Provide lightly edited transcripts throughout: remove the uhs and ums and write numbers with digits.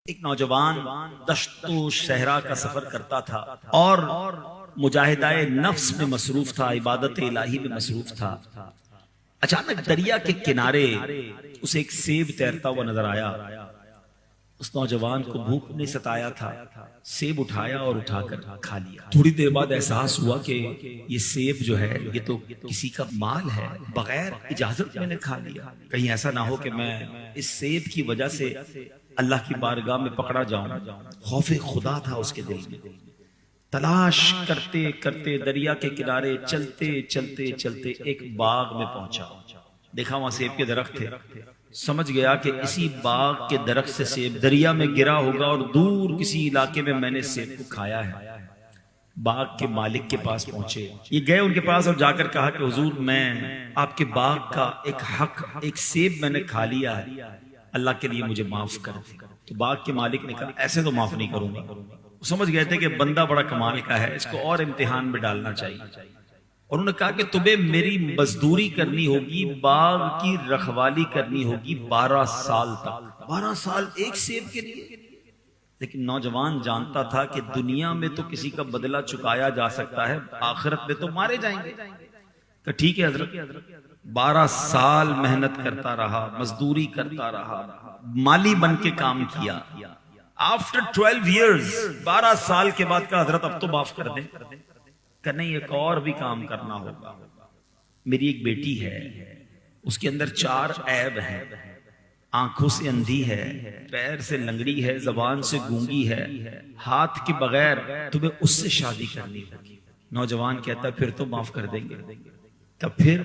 ایک نوجوان دشت و صحرا کا سفر کرتا تھا اور مجاہدہ نفس میں مصروف تھا، عبادت الہی میں مصروف تھا۔ اچانک دریا کے کنارے اسے ایک سیب تیرتا ہوا نظر آیا۔ اس نوجوان کو بھوک نے ستایا تھا، سیب اٹھایا اور اٹھا کر کھا لیا۔ تھوڑی دیر بعد احساس ہوا کہ یہ سیب جو ہے یہ تو کسی کا مال ہے، بغیر اجازت میں نے کھا لیا، کہیں ایسا نہ ہو کہ میں اس سیب کی وجہ سے اللہ کی بارگاہ میں پکڑا جاؤں۔ خوف خدا تھا اس کے دل میں۔ تلاش کرتے کرتے دریا کے کنارے چلتے چلتے چلتے ایک باغ میں پہنچا۔ دیکھا وہاں سیب کے درخت تھے، سمجھ گیا کہ اسی باغ کے درخت سے سیب دریا میں گرا ہوگا اور دور کسی علاقے میں میں نے سیب کو کھایا ہے۔ باغ کے مالک کے پاس پہنچے، یہ گئے ان کے پاس اور جا کر کہا کہ حضور میں آپ کے باغ کا ایک حق، ایک سیب میں نے کھا لیا ہے، اللہ کے لیے مجھے معاف کر دیں۔ تو باغ کے مالک نے کہا ایسے تو معاف نہیں کروں گا۔ وہ سمجھ گئے تھے کہ بندہ بڑا کمال کا ہے، اس کو اور امتحان میں ڈالنا چاہیے۔ اور انہوں نے کہا کہ تمہیں میری مزدوری کرنی ہوگی، باغ کی رکھوالی کرنی ہوگی 12 سال تک، 12 سال ایک سیب کے لیے۔ لیکن نوجوان جانتا تھا کہ دنیا میں تو کسی کا بدلہ چکایا جا سکتا ہے، آخرت میں تو مارے جائیں گے۔ کہ ٹھیک ہے حضرت۔ 12 سال محنت کرتا رہا، مزدوری کرتا رہا، مالی بن کے کام کیا۔ آفٹر 12 ایئرز، 12 سال کے بعد کا حضرت اب تو معاف کر دیں، کہ نہیں ایک اور بھی کام کرنا ہوگا۔ میری ایک بیٹی ہے، اس کے اندر 4 عیب ہیں۔ آنکھوں سے اندھی ہے، پیر سے لنگڑی ہے، زبان سے گونگی ہے، ہاتھ کے بغیر تمہیں اس سے شادی کرنی ہوگی۔ نوجوان کہتا ہے پھر تو معاف کر دیں گے۔ کہ پھر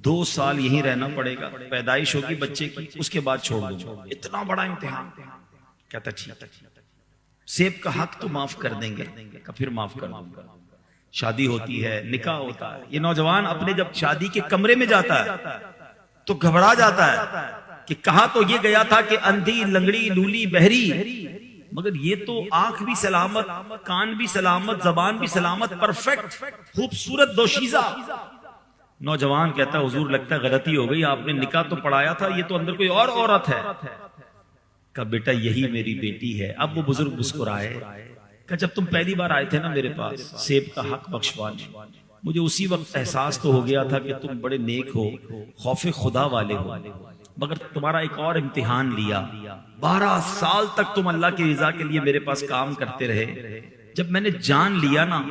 2 سال یہیں رہنا پڑے گا، پیدائش ہوگی بچے کی، اس کے بعد چھوڑ دوں گا۔ اتنا بڑا امتحان۔ کہتا ٹھیک، سیب کا حق تو معاف کر دیں گے۔ کہ پھر معاف کر دوں گا۔ شادی ہوتی ہے، نکاح ہوتا ہے۔ یہ نوجوان اپنے جب شادی کے کمرے میں جاتا ہے تو گھبرا جاتا ہے کہ کہا تو یہ گیا تھا کہ اندھی، لنگڑی، لولی، بہری، مگر یہ تو آنکھ بھی سلامت، کان بھی سلامت، زبان بھی سلامت، پرفیکٹ، خوبصورت دوشیزہ۔ نوجوان کہتا ہے حضور لگتا ہے غلطی ہو گئی، آپ نے نکاح تو پڑھایا تھا، یہ تو اندر کوئی اور عورت ہے۔ کہا بیٹا یہی میری بیٹی ہے۔ اب وہ بزرگ مسکرائے کہ جب تم پہلی بار آئے تھے نا میرے پاس سیب کا حق بخشوانے، مجھے اسی وقت احساس تو ہو گیا تھا کہ تم بڑے نیک ہو، خوف خدا والے ہو، مگر تمہارا ایک اور امتحان لیا۔ 12 سال تک تم اللہ کی رضا کے لیے میرے پاس کام کرتے رہے۔ جب میں نے جان لیا نا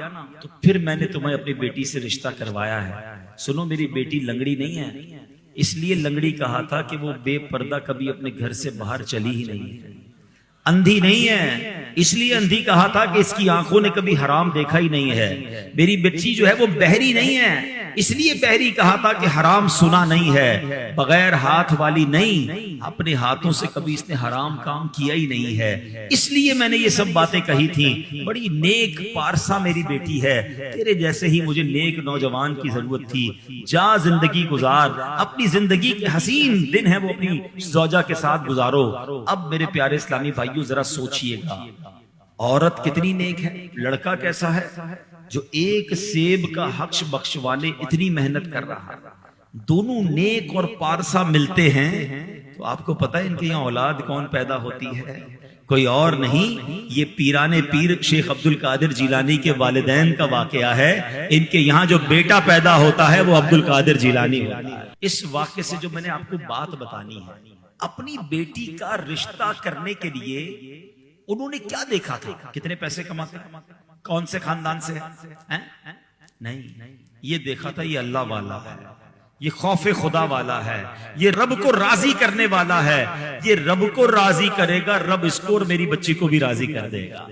تو پھر میں نے تمہیں اپنی بیٹی سے رشتہ کروایا ہے۔ سنو میری بیٹی لنگڑی نہیں ہے، اس لیے لنگڑی کہا تھا کہ وہ بے پردہ کبھی اپنے گھر سے باہر چلی ہی نہیں ہے۔ اندھی نہیں ہے، اس لیے اندھی کہا تھا کہ اس کی آنکھوں نے کبھی حرام دیکھا ہی نہیں ہے۔ میری بچی جو ہے وہ بہری نہیں ہے، اس لیے بہری کہا تھا کہ حرام سنا نہیں ہے۔ بغیر ہاتھ والی نہیں، اپنے ہاتھوں سے کبھی اس نے حرام کام کیا ہی نہیں ہے، اس لیے میں نے یہ سب باتیں کہی تھی۔ بڑی نیک پارسا میری بیٹی ہے، تیرے جیسے ہی مجھے نیک نوجوان کی ضرورت تھی۔ جا زندگی گزار، اپنی زندگی کے حسین دن ہے وہ اپنی زوجہ کے ساتھ گزارو۔ اب میرے پیارے اسلامی بھائیوں ذرا سوچئے گا، عورت کتنی نیک ہے، لڑکا کیسا ہے جو ایک سیب کا حق بخشوانے اتنی محنت کر رہا ہے۔ دونوں نیک اور پارسا ملتے ہیں تو آپ کو پتہ ہے ان کے یہاں اولاد کون پیدا ہوتی ہے؟ کوئی اور نہیں، یہ پیران پیر شیخ عبد القادر جیلانی کے والدین کا واقعہ ہے۔ ان کے یہاں جو بیٹا پیدا ہوتا ہے وہ عبد القادر جیلانی ہوتا ہے۔ اس واقعے سے جو میں نے آپ کو بات بتانی ہے، اپنی بیٹی کا رشتہ کرنے کے لیے انہوں نے کیا دیکھا تھا؟ کتنے پیسے کماتے ہیں، کون سے خاندان سے ہے؟ نہیں، یہ دیکھا تھا یہ اللہ والا ہے، یہ خوف خدا والا ہے، یہ رب کو راضی کرنے والا ہے، یہ رب کو راضی کرے گا، رب اس کو اور میری بچی کو بھی راضی کر دے گا۔